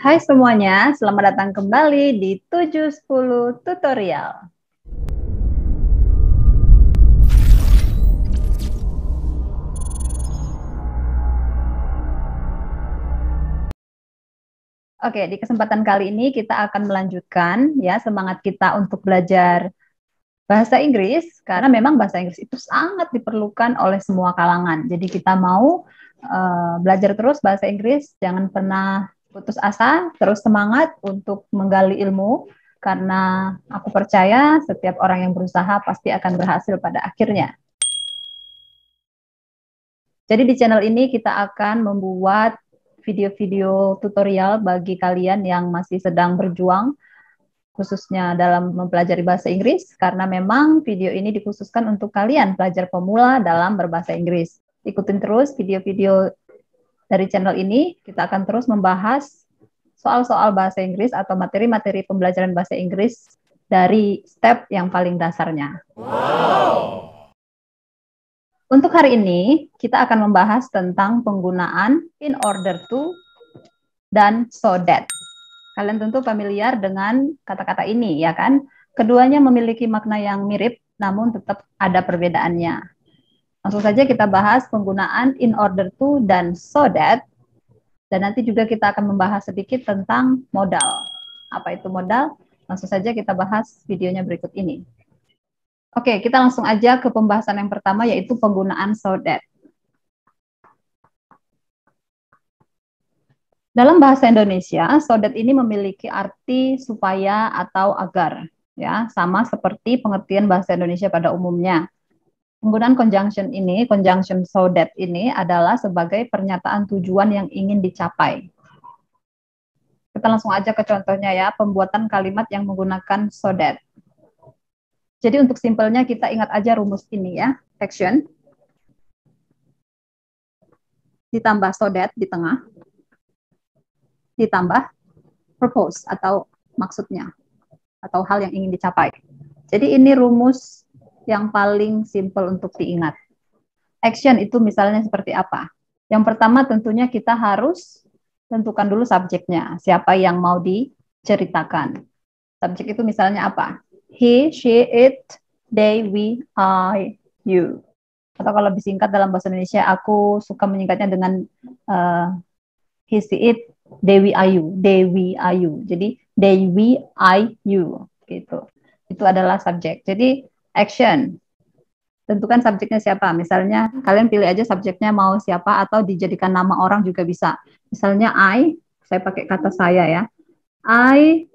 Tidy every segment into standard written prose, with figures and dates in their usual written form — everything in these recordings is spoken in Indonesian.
Hai semuanya, selamat datang kembali di 710 Tutorial. Oke, di kesempatan kali ini kita akan melanjutkan ya semangat kita untuk belajar bahasa Inggris karena memang bahasa Inggris itu sangat diperlukan oleh semua kalangan. Jadi kita mau belajar terus bahasa Inggris, jangan pernah putus asa, terus semangat untuk menggali ilmu karena aku percaya setiap orang yang berusaha pasti akan berhasil pada akhirnya. Jadi di channel ini kita akan membuat video-video tutorial bagi kalian yang masih sedang berjuang khususnya dalam mempelajari bahasa Inggris, karena memang video ini dikhususkan untuk kalian pelajar pemula dalam berbahasa Inggris. Ikutin terus video-video dari channel ini, kita akan terus membahas soal-soal bahasa Inggris atau materi-materi pembelajaran bahasa Inggris dari step yang paling dasarnya. Wow. Untuk hari ini, kita akan membahas tentang penggunaan in order to dan so that. Kalian tentu familiar dengan kata-kata ini, ya kan? Keduanya memiliki makna yang mirip, namun tetap ada perbedaannya. Langsung saja kita bahas penggunaan in order to dan so that, dan nanti juga kita akan membahas sedikit tentang modal. Apa itu modal? Langsung saja kita bahas videonya berikut ini. Oke, kita langsung aja ke pembahasan yang pertama, yaitu penggunaan so that. Dalam bahasa Indonesia, so that ini memiliki arti supaya atau agar, ya, sama seperti pengertian bahasa Indonesia pada umumnya. Penggunaan conjunction ini, conjunction so that ini adalah sebagai pernyataan tujuan yang ingin dicapai. Kita langsung aja ke contohnya ya, pembuatan kalimat yang menggunakan so that. Jadi untuk simpelnya kita ingat aja rumus ini ya, action ditambah so that di tengah, ditambah purpose atau maksudnya atau hal yang ingin dicapai. Jadi ini rumus yang paling simple untuk diingat. Action itu misalnya seperti apa? Yang pertama tentunya kita harus tentukan dulu subjeknya, siapa yang mau diceritakan. Subjek itu misalnya apa? He, she, it, they, we, I, you. Atau kalau lebih singkat dalam bahasa Indonesia, aku suka menyingkatnya dengan he, she, it, they, we, I, you. They, we, I, you. Jadi they, we, I, you. Gitu. Itu adalah subjek. Jadi action. Tentukan subjeknya siapa. Misalnya kalian pilih aja subjeknya mau siapa atau dijadikan nama orang juga bisa. Misalnya saya pakai kata saya ya. I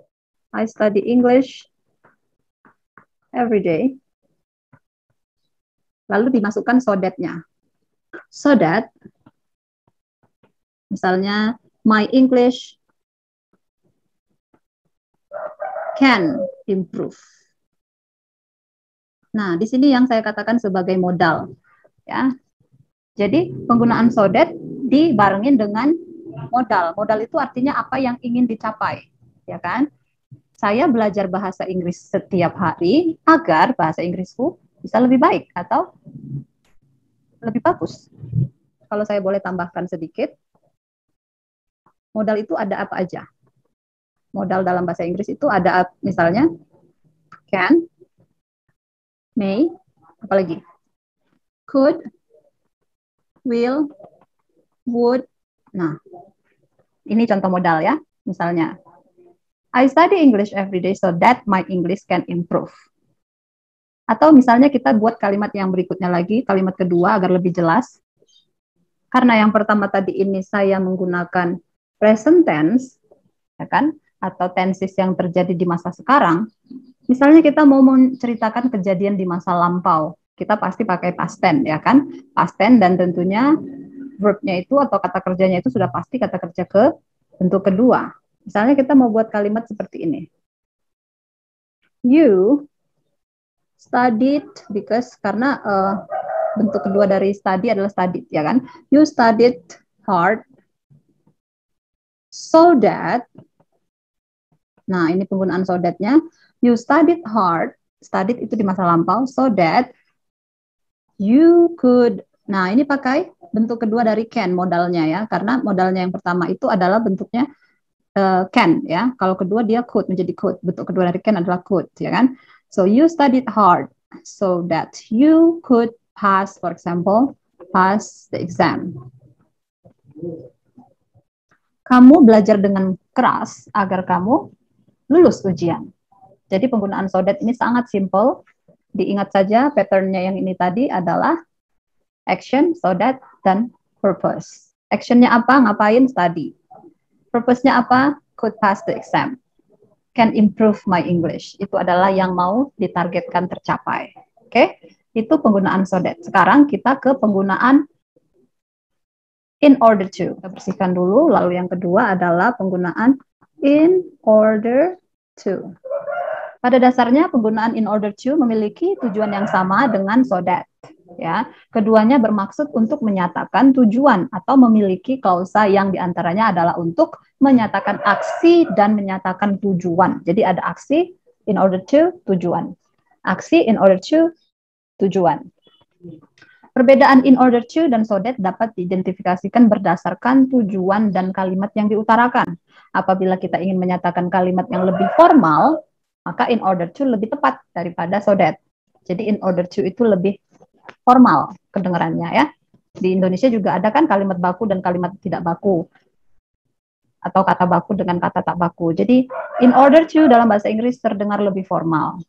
study English every day. Lalu dimasukkan so that-nya. So that misalnya my English can improve. Nah, di sini yang saya katakan sebagai modal, ya. Jadi penggunaan so that dibarengin dengan modal. Modal itu artinya apa yang ingin dicapai, ya kan? Saya belajar bahasa Inggris setiap hari agar bahasa Inggrisku bisa lebih baik atau lebih bagus. Kalau saya boleh tambahkan sedikit, modal itu ada apa aja? Modal dalam bahasa Inggris itu ada misalnya can, may, apalagi could, will, would. Nah, ini contoh modal ya. Misalnya, I study English every day so that my English can improve. Atau misalnya kita buat kalimat yang berikutnya lagi, kalimat kedua agar lebih jelas. Karena yang pertama tadi ini saya menggunakan present tense, ya kan? Atau tenses yang terjadi di masa sekarang. Misalnya kita mau menceritakan kejadian di masa lampau, kita pasti pakai past tense, ya kan? Past tense dan tentunya verb-nya itu atau kata kerjanya itu sudah pasti kata kerja ke bentuk kedua. Misalnya kita mau buat kalimat seperti ini. You studied because karena bentuk kedua dari study adalah studied, ya kan? You studied hard so that. Nah, ini penggunaan so that-nya. You studied hard, studied itu di masa lampau, so that you could. Nah, ini pakai bentuk kedua dari can modalnya ya, karena modalnya yang pertama itu adalah bentuknya can ya. Kalau kedua dia could menjadi could. Bentuk kedua dari can adalah could ya kan. So you studied hard so that you could pass, for example, pass the exam. Kamu belajar dengan keras agar kamu lulus ujian. Jadi penggunaan so that ini sangat simple. Diingat saja patternnya yang ini tadi adalah action, so that, dan purpose. Actionnya apa? Ngapain? Study. Purpose-nya apa? Could pass the exam. Can improve my English. Itu adalah yang mau ditargetkan tercapai. Oke? Itu penggunaan so that. Sekarang kita ke penggunaan in order to. Kita bersihkan dulu. Lalu yang kedua adalah penggunaan in order to. Pada dasarnya penggunaan in order to memiliki tujuan yang sama dengan so that. Ya, keduanya bermaksud untuk menyatakan tujuan atau memiliki klausa yang diantaranya adalah untuk menyatakan aksi dan menyatakan tujuan. Jadi ada aksi in order to, tujuan. Aksi in order to, tujuan. Perbedaan in order to dan so that dapat diidentifikasikan berdasarkan tujuan dan kalimat yang diutarakan. Apabila kita ingin menyatakan kalimat yang lebih formal, maka in order to lebih tepat daripada so that. Jadi in order to itu lebih formal kedengarannya ya. Di Indonesia juga ada kan kalimat baku dan kalimat tidak baku. Atau kata baku dengan kata tak baku. Jadi in order to dalam bahasa Inggris terdengar lebih formal.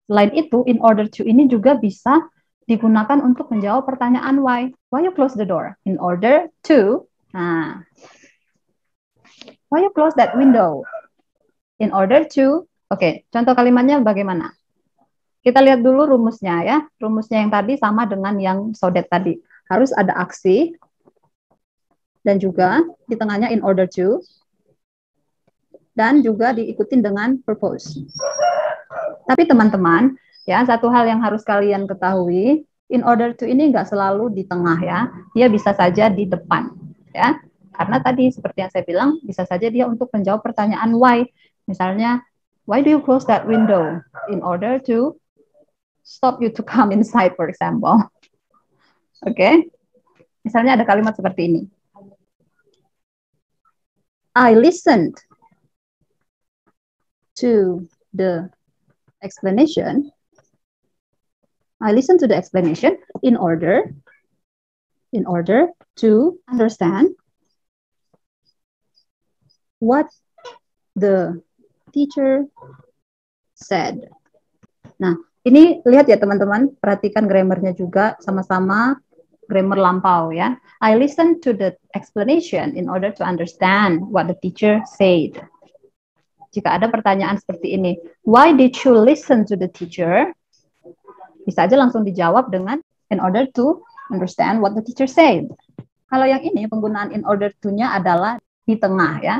Selain itu, in order to ini juga bisa digunakan untuk menjawab pertanyaan why. Why you close the door? In order to. Nah. Why you close that window? In order to. Oke, contoh kalimatnya bagaimana? Kita lihat dulu rumusnya ya. Rumusnya yang tadi sama dengan yang so that tadi. Harus ada aksi dan juga di tengahnya in order to dan juga diikutin dengan purpose. Tapi teman-teman, ya satu hal yang harus kalian ketahui, in order to ini nggak selalu di tengah ya. Dia bisa saja di depan ya. Karena tadi seperti yang saya bilang, bisa saja dia untuk menjawab pertanyaan why. Misalnya, why do you close that window? In order to stop you to come inside, for example. Oke. Misalnya ada kalimat seperti ini. I listened to the explanation. I listened to the explanation in order to understand what the teacher said. Nah, ini lihat ya teman-teman, perhatikan grammarnya juga sama-sama grammar lampau ya. I listen to the explanation in order to understand what the teacher said. Jika ada pertanyaan seperti ini, why did you listen to the teacher? Bisa aja langsung dijawab dengan in order to understand what the teacher said. Kalau yang ini penggunaan in order to-nya adalah di tengah ya.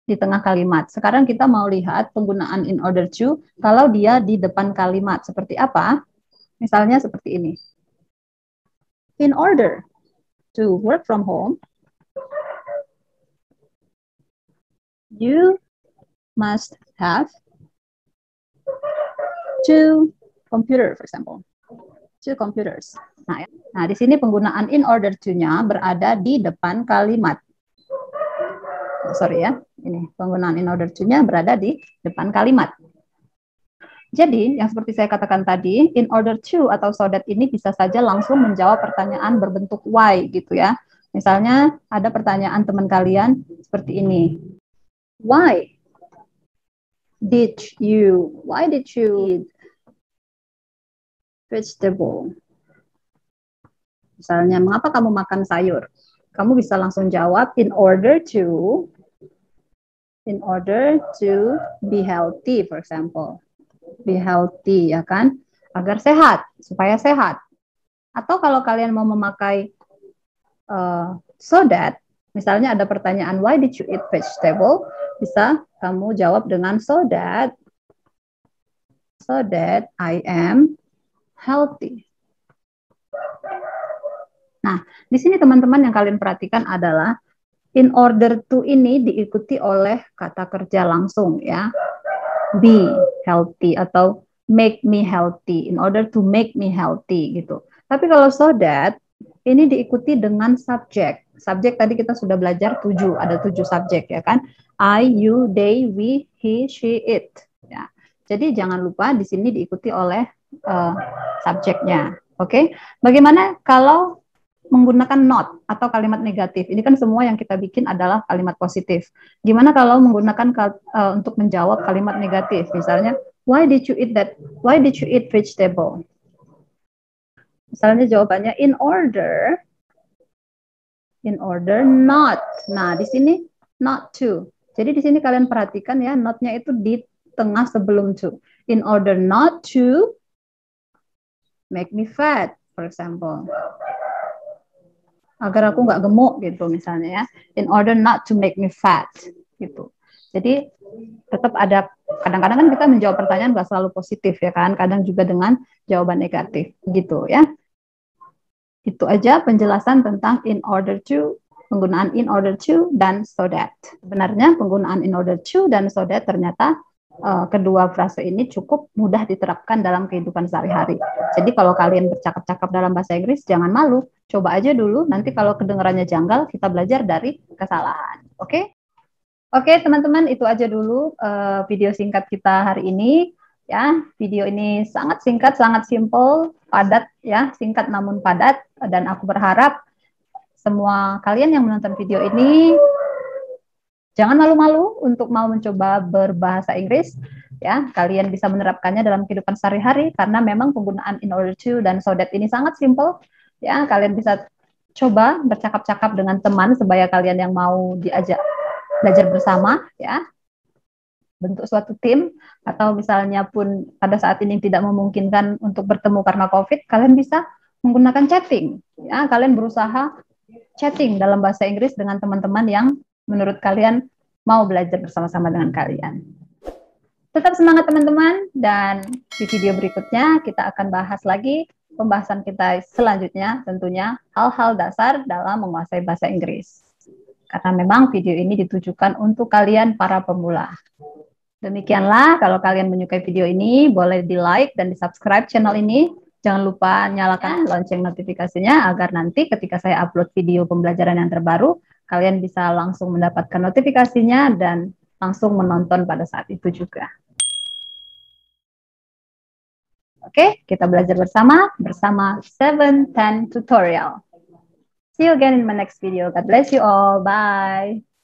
Di tengah kalimat. Sekarang kita mau lihat penggunaan in order to kalau dia di depan kalimat. Seperti apa? Misalnya seperti ini. In order to work from home, you must have 2 computers, for example. 2 computers. Nah, di sini penggunaan in order to-nya berada di depan kalimat. Sorry ya, ini penggunaan in order to-nya berada di depan kalimat. Jadi, yang seperti saya katakan tadi, in order to atau so that ini bisa saja langsung menjawab pertanyaan berbentuk why gitu ya. Misalnya ada pertanyaan teman kalian seperti ini. Why did you eat vegetable? Misalnya, mengapa kamu makan sayur? Kamu bisa langsung jawab in order to be healthy, for example. Be healthy, ya kan? Agar sehat, supaya sehat. Atau kalau kalian mau memakai so that, misalnya ada pertanyaan, why did you eat vegetable? Bisa kamu jawab dengan so that I am healthy. Nah, di sini teman-teman yang kalian perhatikan adalah in order to ini diikuti oleh kata kerja langsung ya. Be healthy atau make me healthy. In order to make me healthy gitu. Tapi kalau so that ini diikuti dengan subjek. Subjek tadi kita sudah belajar 7, ada 7 subjek ya kan. I, you, they, we, he, she, it. Ya. Jadi jangan lupa di sini diikuti oleh subjeknya. Oke. Bagaimana kalau menggunakan not atau kalimat negatif? Ini kan semua yang kita bikin adalah kalimat positif. Gimana kalau menggunakan untuk menjawab kalimat negatif? Misalnya, why did you eat that? Why did you eat vegetable? Misalnya jawabannya in order not. Nah, di sini not to. Jadi di sini kalian perhatikan ya, not-nya itu di tengah sebelum to. In order not to make me fat, for example. Agar aku nggak gemuk gitu misalnya ya. In order not to make me fat gitu. Jadi tetap ada, kadang-kadang kan kita menjawab pertanyaan nggak selalu positif ya kan, kadang juga dengan jawaban negatif gitu ya. Itu aja penjelasan tentang in order to, penggunaan in order to dan so that. Sebenarnya penggunaan in order to dan so that ternyata kedua frase ini cukup mudah diterapkan dalam kehidupan sehari-hari. Jadi kalau kalian bercakap-cakap dalam bahasa Inggris, jangan malu. Coba aja dulu, nanti kalau kedengarannya janggal, kita belajar dari kesalahan. Oke? Oke, teman-teman, itu aja dulu video singkat kita hari ini. Ya, video ini sangat singkat, sangat simple, padat ya, singkat namun padat. Dan aku berharap semua kalian yang menonton video ini jangan malu-malu untuk mau mencoba berbahasa Inggris. Ya, kalian bisa menerapkannya dalam kehidupan sehari-hari karena memang penggunaan in order to dan so that ini sangat simple. Ya, kalian bisa coba bercakap-cakap dengan teman sebaya kalian yang mau diajak belajar bersama, ya, bentuk suatu tim, atau misalnya pun pada saat ini tidak memungkinkan untuk bertemu karena COVID, kalian bisa menggunakan chatting. Ya, kalian berusaha chatting dalam bahasa Inggris dengan teman-teman yang menurut kalian mau belajar bersama-sama dengan kalian. Tetap semangat teman-teman, dan di video berikutnya kita akan bahas lagi pembahasan kita selanjutnya, tentunya hal-hal dasar dalam menguasai bahasa Inggris. Karena memang video ini ditujukan untuk kalian para pemula. Demikianlah, kalau kalian menyukai video ini, boleh di-like dan di-subscribe channel ini. Jangan lupa nyalakan lonceng notifikasinya agar nanti ketika saya upload video pembelajaran yang terbaru, kalian bisa langsung mendapatkan notifikasinya dan langsung menonton pada saat itu juga. Oke, kita belajar bersama 710 Tutorial. See you again in my next video. God bless you all. Bye.